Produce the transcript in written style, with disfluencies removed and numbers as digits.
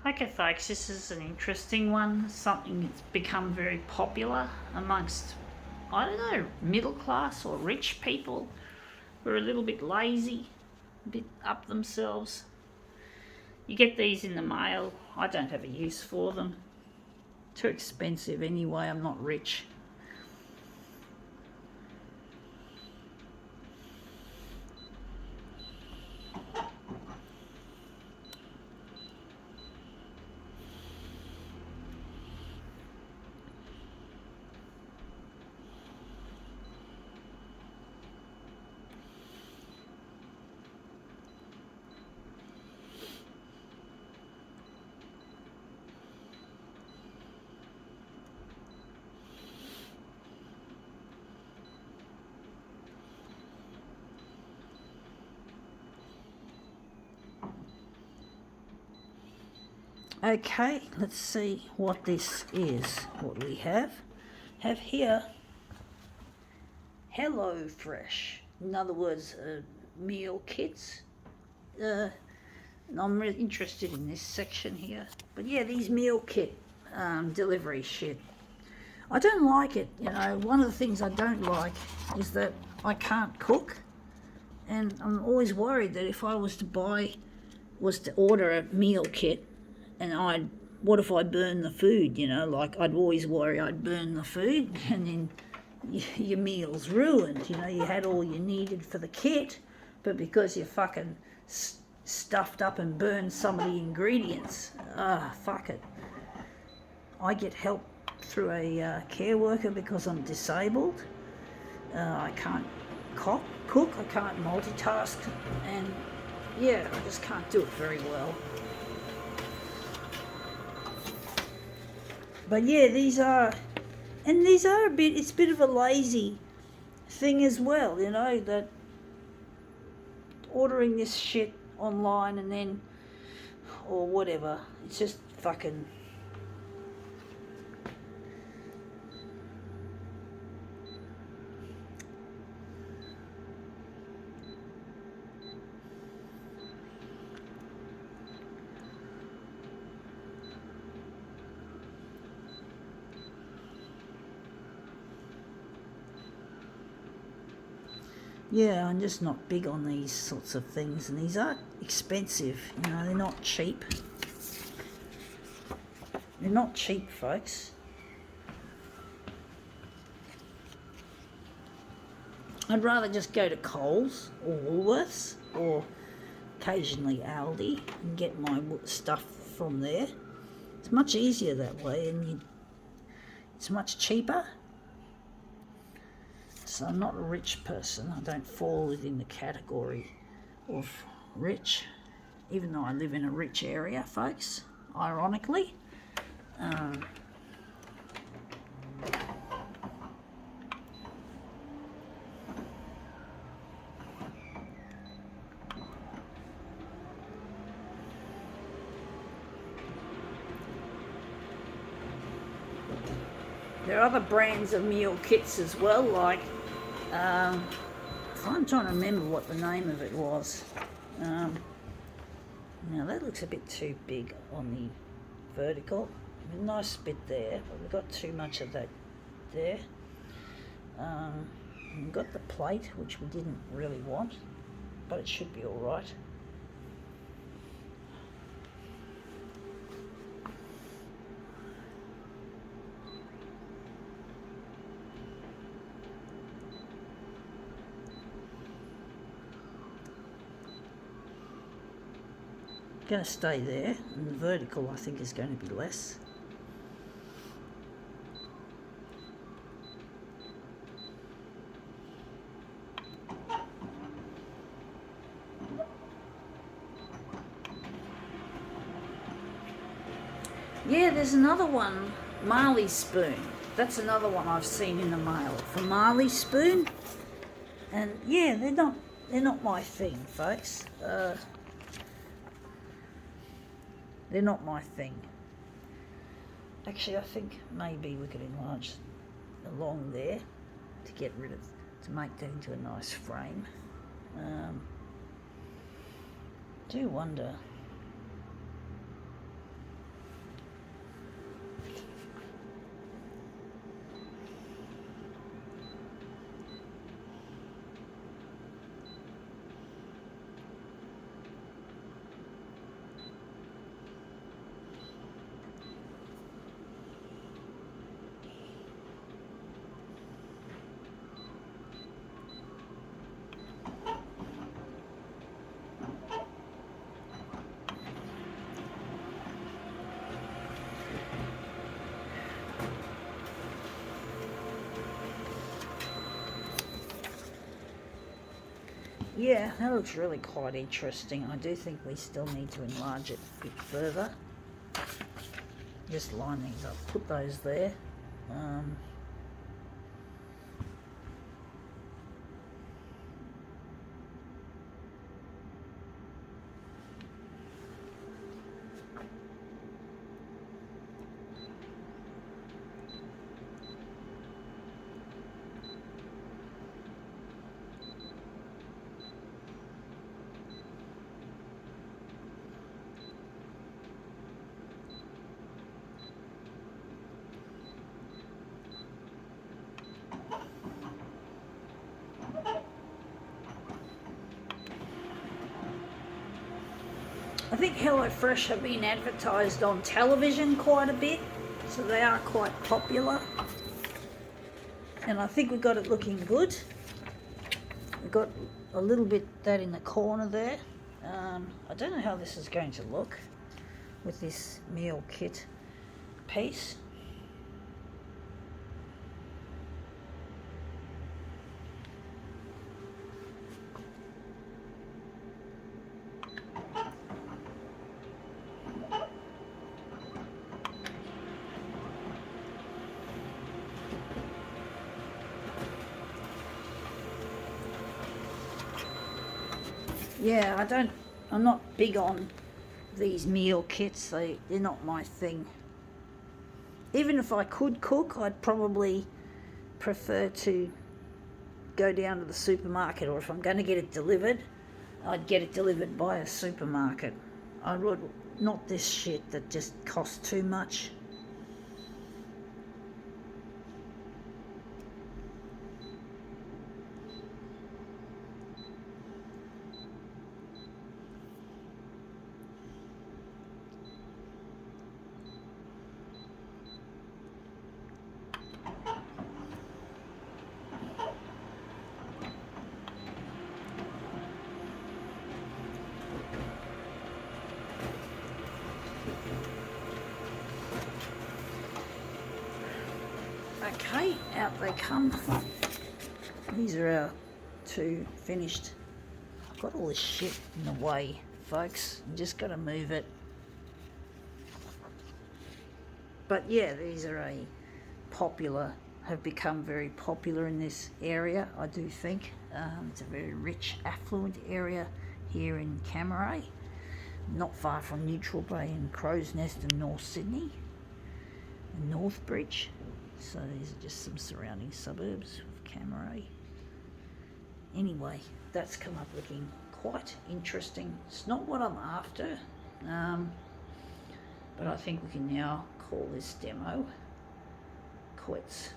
Okay, folks, this is an interesting one. Something that's become very popular amongst, I don't know, middle class or rich people who are a little bit lazy, a bit up themselves. You get these in the mail. I don't have a use for them. Too expensive anyway. I'm not rich. Okay, let's see what this is. What we have here Hello Fresh. In other words, meal kits. And I'm really interested in this section here. But yeah, these meal kit delivery shit. I don't like it. You know, one of the things I don't like is that I can't cook. And I'm always worried that if I was to order a meal kit, and what if I burn the food, you know, like I'd always worry I'd burn the food and then your meal's ruined, you know, you had all you needed for the kit, but because you fucking stuffed up and burned some of the ingredients, fuck it. I get help through a care worker because I'm disabled. I can't cook, I can't multitask, and yeah, I just can't do it very well. But yeah, these are it's a bit of a lazy thing as well, you know, that ordering this shit online and then, or whatever, it's just fucking. Yeah, I'm just not big on these sorts of things, and these are expensive, you know, they're not cheap. They're not cheap, folks. I'd rather just go to Coles or Woolworths or occasionally Aldi and get my stuff from there. It's much easier that way, and it's much cheaper. So I'm not a rich person. I don't fall within the category of rich, even though I live in a rich area, folks, ironically. There are other brands of meal kits as well, like I'm trying to remember what the name of it was. Now that looks a bit too big on the vertical. A nice bit there, but we've got too much of that there. We've got the plate, which we didn't really want, but it should be all right. Going to stay there, and the vertical I think is going to be less. Yeah, there's another one, Marley Spoon. That's another one I've seen in the mail for Marley Spoon, and yeah, they're not my thing, folks. They're not my thing. Actually, I think maybe we could enlarge along there to make that into a nice frame. Do wonder. Yeah, that looks really quite interesting. I do think we still need to enlarge it a bit further. Just line these up, put those there. I think HelloFresh have been advertised on television quite a bit, so they are quite popular. And I think we got it looking good. We've got a little bit that in the corner there. I don't know how this is going to look with this meal kit piece. Yeah, I'm not big on these meal kits. They're not my thing. Even if I could cook, I'd probably prefer to go down to the supermarket, or if I'm going to get it delivered, I'd get it delivered by a supermarket. I would not this shit that just costs too much. Okay, out they come. These are our two finished. I've got all this shit in the way, folks. I'm just got to move it. But yeah, these are have become very popular in this area, I do think. It's a very rich, affluent area here in Cammeray, not far from Neutral Bay and Crow's Nest and North Sydney and Northbridge. So these are just some surrounding suburbs of Cammeray. Anyway, that's come up looking quite interesting. It's not what I'm after, but I think we can now call this demo quits.